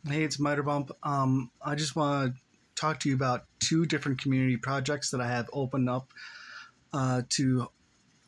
Hey, it's Miterbump. I just want to talk to you about two different community projects that I have opened up to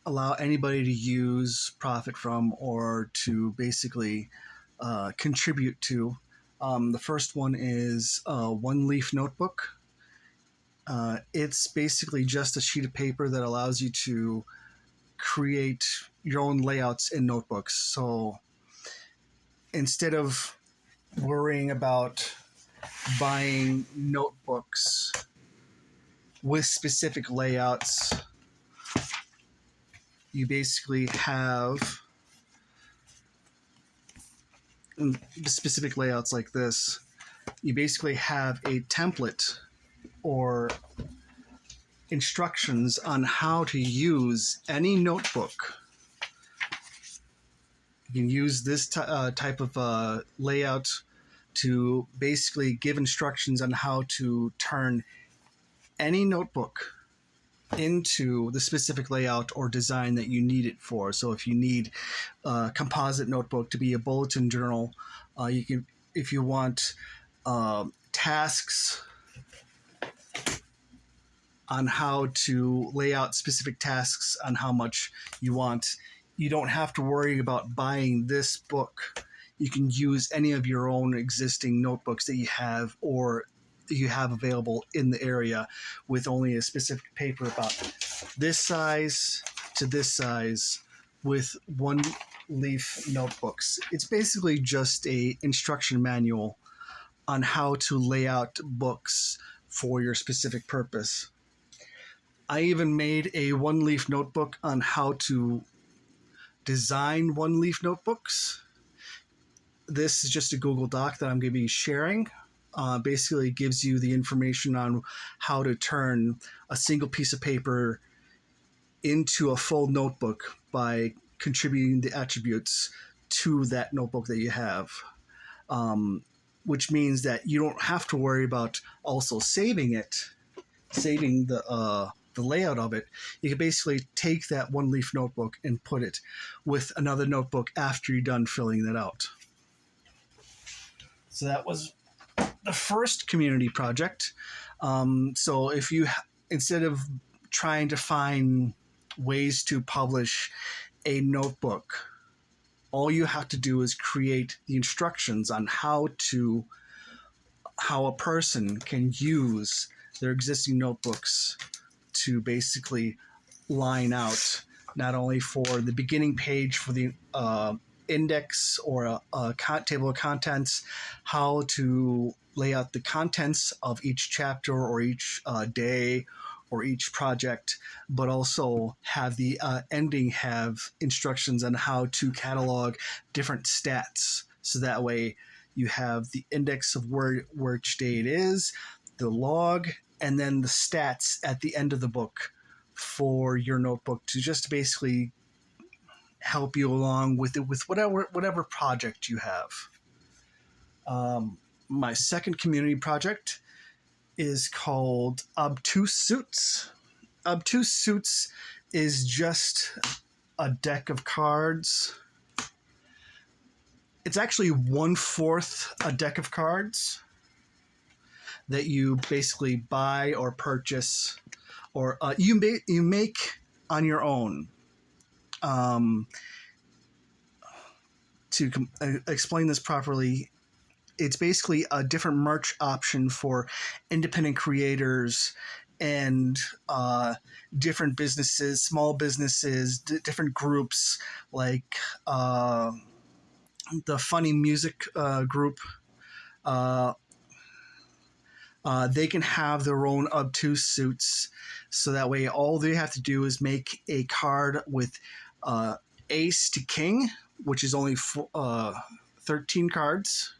allow anybody to use, profit from, or to basically contribute to. The first one is OneLeaf Notebook. It's basically just a sheet of paper that allows you to create your own layouts in notebooks. So instead of worrying about buying notebooks with specific layouts, you basically have specific layouts like this. You basically have a template or instructions on how to use any notebook. You can use this type of layout to basically give instructions on how to turn any notebook into the specific layout or design that you need it for. So if you need a composite notebook to be a bulletin journal, you can, if you want tasks on how to lay out specific tasks on how much you want, you don't have to worry about buying this book. You can use any of your own existing notebooks that you have or that you have available in the area with only a specific paper about this size to this size with one leaf notebooks. It's basically just a instruction manual on how to lay out books for your specific purpose. I even made a one leaf notebook on how to design one leaf notebooks. This is just a Google Doc that I'm going to be sharing. Basically gives you the information on how to turn a single piece of paper into a full notebook by contributing the attributes to that notebook that you have. Which means that you don't have to worry about also saving the layout of it. You can basically take that one leaf notebook and put it with another notebook after you're done filling that out. So that was the first community project. So if you, instead of trying to find ways to publish a notebook, all you have to do is create the instructions on how a person can use their existing notebooks to basically line out not only for the beginning page for the index or a table of contents, how to lay out the contents of each chapter or each day or each project, but also have the ending have instructions on how to catalog different stats. So that way you have the index of where each day it is, the log, and then the stats at the end of the book for your notebook to just basically help you along with it with whatever project you have. My second community project is called Obtuse Suits. Obtuse Suits is just a deck of cards. It's actually 1/4 a deck of cards that you basically buy or purchase, or you make on your own. To explain this properly, it's basically a different merch option for independent creators and different businesses, small businesses, different groups like the Funny Music group. They can have their own obtuse suits, so that way all they have to do is make a card with ace to king, which is only 13 cards,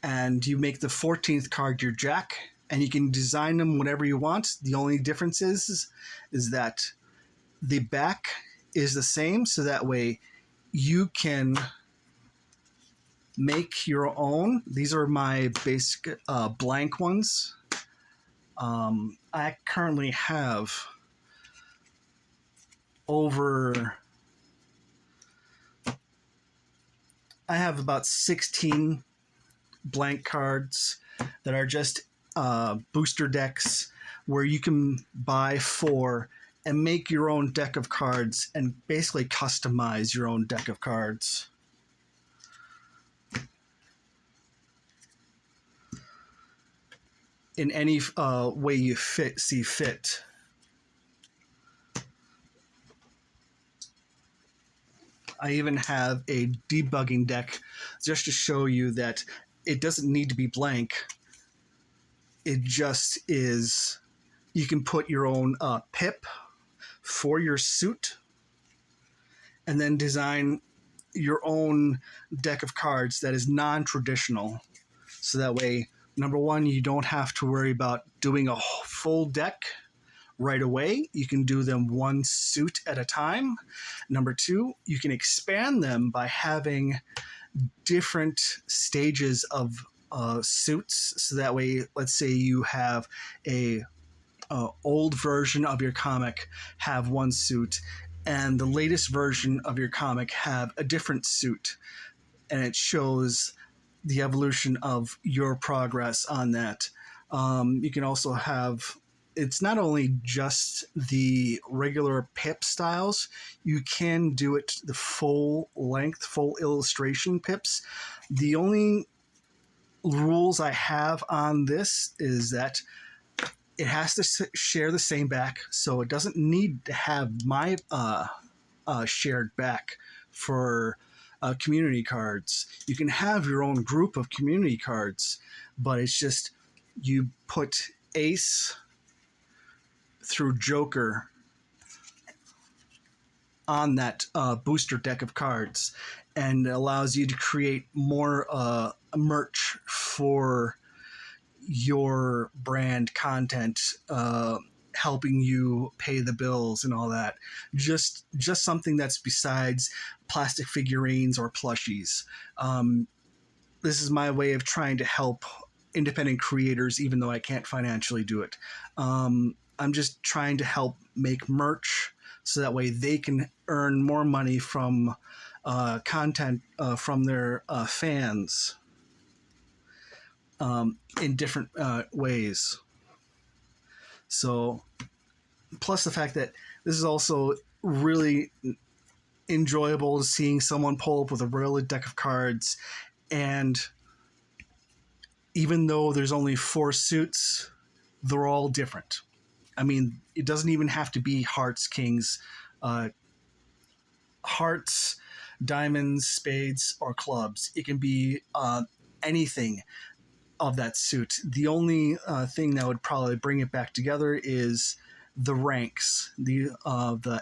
and you make the 14th card your jack, and you can design them whatever you want. The only difference is that the back is the same, so that way you can make your own. These are my basic blank ones. I currently have I have about 16 blank cards that are just booster decks where you can buy 4 and make your own deck of cards and basically customize your own deck of cards. In any way you see fit. I even have a debugging deck just to show you that it doesn't need to be blank. It just is, you can put your own pip for your suit and then design your own deck of cards that is non-traditional. So that way, number one, you don't have to worry about doing a full deck right away. You can do them one suit at a time. Number two, you can expand them by having different stages of suits. So that way, let's say you have a old version of your comic have one suit, and the latest version of your comic have a different suit, and it shows the evolution of your progress on that. You can also have, it's not only just the regular pip styles, you can do it the full length, full illustration pips. The only rules I have on this is that it has to share the same back, so it doesn't need to have my shared back for community cards. You can have your own group of community cards, but it's just you put Ace through Joker on that booster deck of cards, and it allows you to create more merch for your brand content, helping you pay the bills and all that. Just something that's besides plastic figurines or plushies. This is my way of trying to help independent creators, even though I can't financially do it. I'm just trying to help make merch so that way they can earn more money from content from their fans. In different ways. So, plus the fact that this is also really enjoyable, seeing someone pull up with a real deck of cards, and even though there's only 4 suits, they're all different. I mean, it doesn't even have to be hearts, kings, hearts, diamonds, spades, or clubs. It can be anything of that suit. The only thing that would probably bring it back together is the ranks, the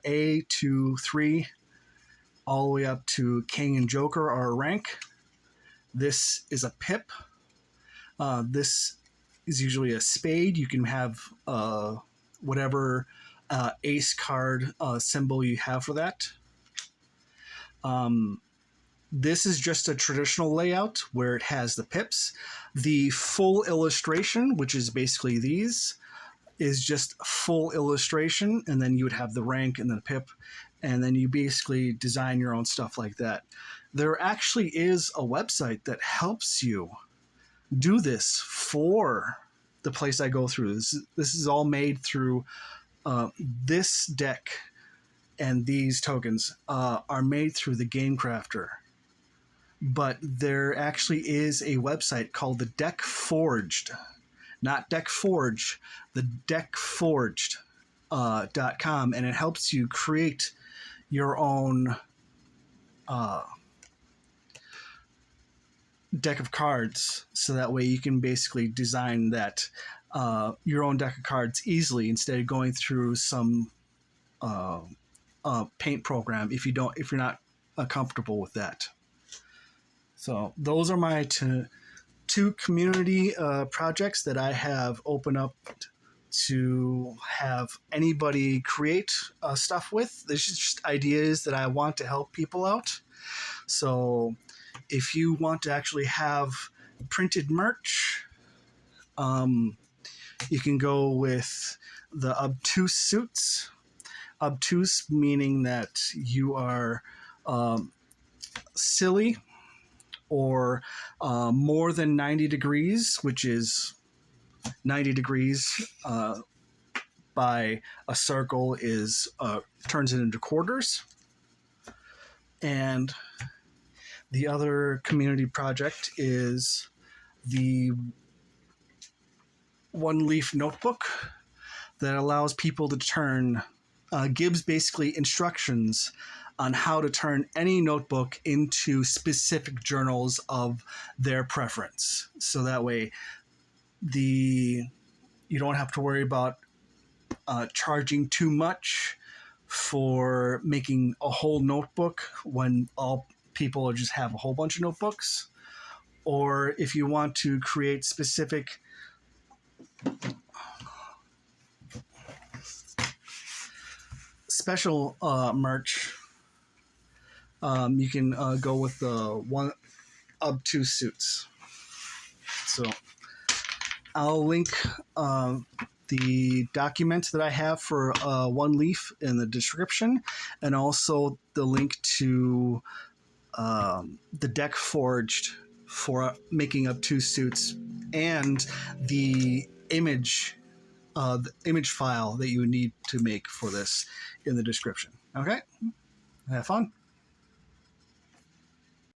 A to 3 all the way up to King and Joker are a rank. This is a pip. This is usually a spade. You can have whatever ace card symbol you have for that. This is just a traditional layout where it has the pips. The full illustration, which is basically these, is just full illustration, and then you would have the rank and then the pip, and then you basically design your own stuff like that. There actually is a website that helps you do this for the place I go through. This is all made through this deck, and these tokens are made through the Game Crafter. But there actually is a website called the Deck Forged, not Deck Forge, the deckforged.com, and it helps you create your own deck of cards, so that way you can basically design that your own deck of cards easily instead of going through some paint program if you're not comfortable with that. So those are my two community projects that I have opened up to have anybody create stuff with. There's just ideas that I want to help people out. So if you want to actually have printed merch, you can go with the Obtuse suits. Obtuse meaning that you are silly or more than 90 degrees, which is 90 degrees by a circle is turns it into quarters. And the other community project is the OneLeaf notebook that allows people to turn, gives basically instructions on how to turn any notebook into specific journals of their preference. So that way you don't have to worry about charging too much for making a whole notebook when all people just have a whole bunch of notebooks. Or if you want to create specific special merch, you can go with the one Obtuse suits. So I'll link the document that I have for OneLeaf in the description, and also the link to the deck forged for making Obtuse suits, and the image file that you would need to make for this in the description. Okay, have fun.